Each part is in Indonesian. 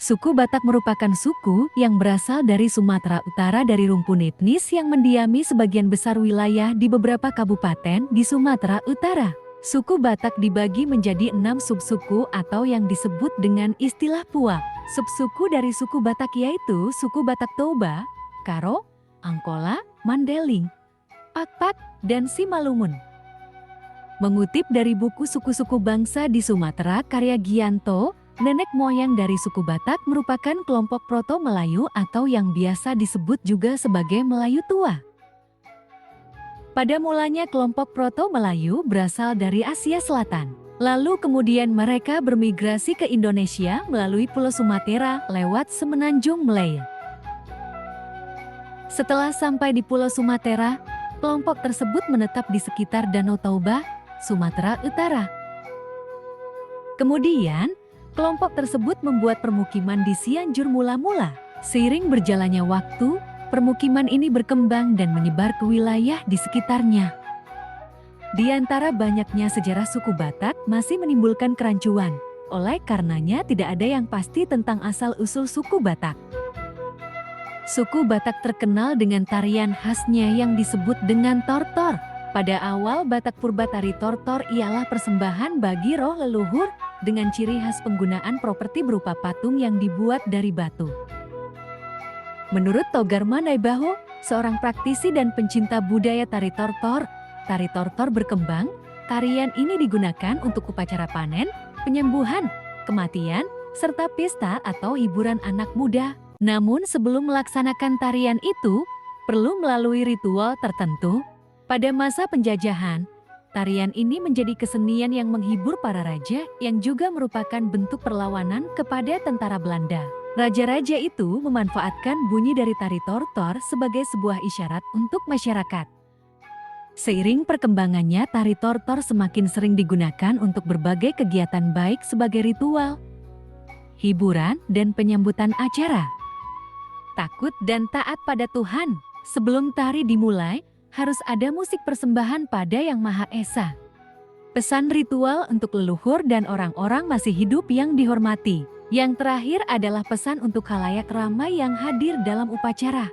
Suku Batak merupakan suku yang berasal dari Sumatera Utara dari rumpun etnis yang mendiami sebagian besar wilayah di beberapa kabupaten di Sumatera Utara. Suku Batak dibagi menjadi 6 subsuku atau yang disebut dengan istilah Puak. Subsuku dari suku Batak yaitu suku Batak Toba, Karo, Angkola, Mandeling, Pakpak, dan Simalungun. Mengutip dari buku Suku-suku Bangsa di Sumatera karya Gianto, nenek moyang dari suku Batak merupakan kelompok Proto-Melayu atau yang biasa disebut juga sebagai Melayu Tua. Pada mulanya kelompok Proto-Melayu berasal dari Asia Selatan. Lalu kemudian mereka bermigrasi ke Indonesia melalui Pulau Sumatera lewat Semenanjung Malaya. Setelah sampai di Pulau Sumatera, kelompok tersebut menetap di sekitar Danau Toba, Sumatera Utara. Kemudian, kelompok tersebut membuat permukiman di Cianjur mula-mula. Seiring berjalannya waktu, permukiman ini berkembang dan menyebar ke wilayah di sekitarnya. Di antara banyaknya sejarah suku Batak masih menimbulkan kerancuan. Oleh karenanya tidak ada yang pasti tentang asal-usul suku Batak. Suku Batak terkenal dengan tarian khasnya yang disebut dengan tortor. Pada awal Batak purba tari tortor ialah persembahan bagi roh leluhur dengan ciri khas penggunaan properti berupa patung yang dibuat dari batu. Menurut Togar Manaibaho, seorang praktisi dan pencinta budaya tari tortor berkembang. Tarian ini digunakan untuk upacara panen, penyembuhan, kematian, serta pesta atau hiburan anak muda. Namun sebelum melaksanakan tarian itu, perlu melalui ritual tertentu. Pada masa penjajahan, tarian ini menjadi kesenian yang menghibur para raja yang juga merupakan bentuk perlawanan kepada tentara Belanda. Raja-raja itu memanfaatkan bunyi dari tari tortor sebagai sebuah isyarat untuk masyarakat. Seiring perkembangannya, tari tortor semakin sering digunakan untuk berbagai kegiatan baik sebagai ritual, hiburan, dan penyambutan acara. Takut dan taat pada Tuhan. Sebelum tari dimulai, harus ada musik persembahan pada Yang Maha Esa. Pesan ritual untuk leluhur dan orang-orang masih hidup yang dihormati. Yang terakhir adalah pesan untuk khalayak ramai yang hadir dalam upacara.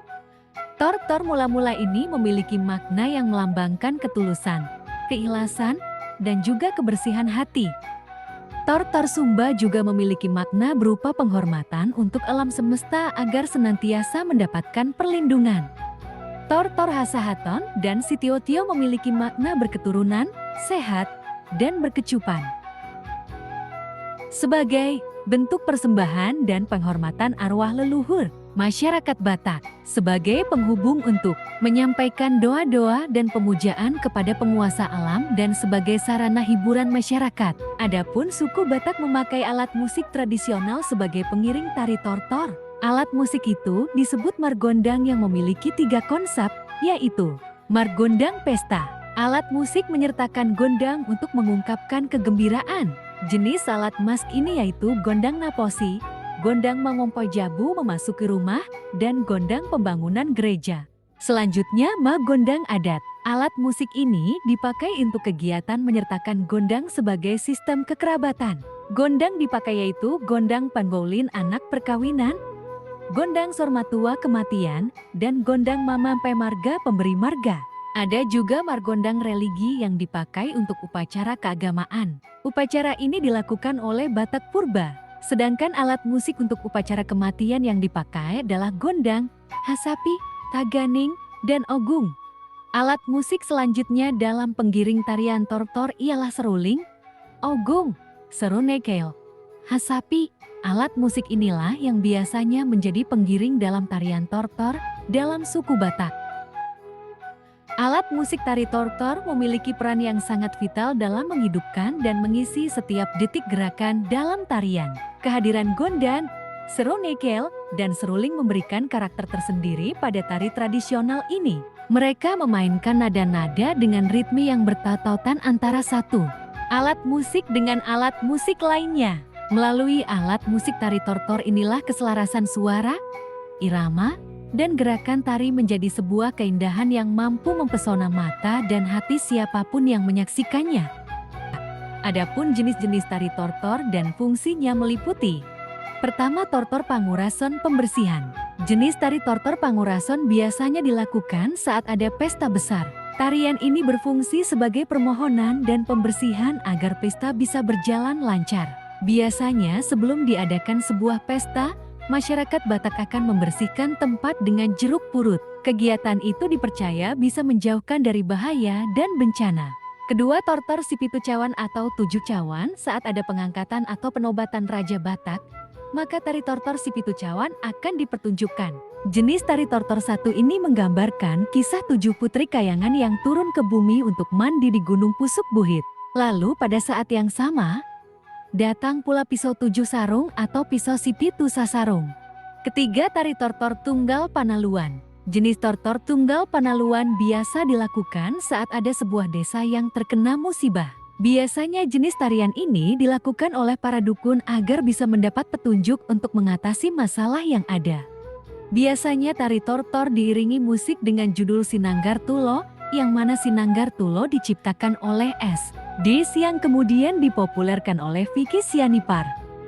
Tortor mula-mula ini memiliki makna yang melambangkan ketulusan, keikhlasan, dan juga kebersihan hati. Tortor Sumba juga memiliki makna berupa penghormatan untuk alam semesta agar senantiasa mendapatkan perlindungan. Tortor Hasahaton dan Sitiotio memiliki makna berketurunan, sehat, dan berkecupan. Sebagai bentuk persembahan dan penghormatan arwah leluhur, masyarakat Batak sebagai penghubung untuk menyampaikan doa-doa dan pemujaan kepada penguasa alam dan sebagai sarana hiburan masyarakat. Adapun suku Batak memakai alat musik tradisional sebagai pengiring tari tortor. Alat musik itu disebut margondang yang memiliki 3 konsep, yaitu margondang pesta. Alat musik menyertakan gondang untuk mengungkapkan kegembiraan. Jenis alat mask ini yaitu gondang naposi, gondang mangompo jabu memasuki rumah, dan gondang pembangunan gereja. Selanjutnya, gondang adat. Alat musik ini dipakai untuk kegiatan menyertakan gondang sebagai sistem kekerabatan. Gondang dipakai yaitu gondang panbaulin anak perkawinan, gondang sormatua kematian, dan gondang mamampe marga pemberi marga. Ada juga margondang religi yang dipakai untuk upacara keagamaan. Upacara ini dilakukan oleh Batak purba. Sedangkan alat musik untuk upacara kematian yang dipakai adalah gondang, hasapi, taganing, dan ogung. Alat musik selanjutnya dalam penggiring tarian tortor ialah seruling, ogung, serunekel, hasapi. Alat musik inilah yang biasanya menjadi penggiring dalam tarian tortor dalam suku Batak. Alat musik tari tortor memiliki peran yang sangat vital dalam menghidupkan dan mengisi setiap detik gerakan dalam tarian. Kehadiran gondang, serunekel, dan seruling memberikan karakter tersendiri pada tari tradisional ini. Mereka memainkan nada-nada dengan ritme yang bertautan antara satu alat musik dengan alat musik lainnya. Melalui alat musik tari tortor inilah keselarasan suara, irama, dan gerakan tari menjadi sebuah keindahan yang mampu mempesona mata dan hati siapapun yang menyaksikannya. Adapun jenis-jenis tari tortor dan fungsinya meliputi Pertama, tortor pangurason pembersihan. Jenis tari tortor pangurason biasanya dilakukan saat ada pesta besar. Tarian ini berfungsi sebagai permohonan dan pembersihan agar pesta bisa berjalan lancar. Biasanya sebelum diadakan sebuah pesta, masyarakat Batak akan membersihkan tempat dengan jeruk purut. Kegiatan itu dipercaya bisa menjauhkan dari bahaya dan bencana. Kedua, tortor Sipitu Cawan atau Tujuh Cawan. Saat ada pengangkatan atau penobatan Raja Batak, maka tari tortor Sipitu Cawan akan dipertunjukkan. Jenis tari tortor satu ini menggambarkan kisah 7 putri kayangan yang turun ke bumi untuk mandi di Gunung Pusuk Buhit. Lalu pada saat yang sama, datang pula pisau 7 sarung atau pisau Sipitu Sasarung. Ketiga, tari tortor tunggal Panaluan. Jenis tortor tunggal Panaluan biasa dilakukan saat ada sebuah desa yang terkena musibah. Biasanya jenis tarian ini dilakukan oleh para dukun agar bisa mendapat petunjuk untuk mengatasi masalah yang ada. Biasanya tari tortor diiringi musik dengan judul Sinanggar Tulo, yang mana Sinanggar Tulo diciptakan oleh S.D. yang kemudian dipopulerkan oleh Vicky Sianipar.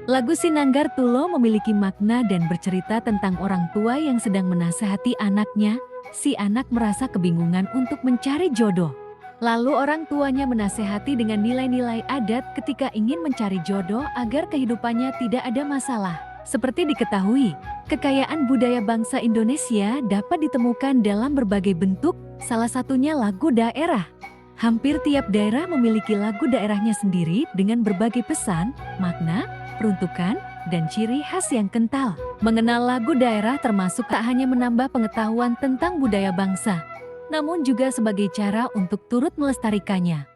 Lagu Sinanggar Tulo memiliki makna dan bercerita tentang orang tua yang sedang menasehati anaknya. Si anak merasa kebingungan untuk mencari jodoh. Lalu orang tuanya menasehati dengan nilai-nilai adat ketika ingin mencari jodoh agar kehidupannya tidak ada masalah. Seperti diketahui, kekayaan budaya bangsa Indonesia dapat ditemukan dalam berbagai bentuk, salah satunya lagu daerah. Hampir tiap daerah memiliki lagu daerahnya sendiri dengan berbagai pesan, makna, peruntukan, dan ciri khas yang kental. Mengenal lagu daerah termasuk tak hanya menambah pengetahuan tentang budaya bangsa, namun juga sebagai cara untuk turut melestarikannya.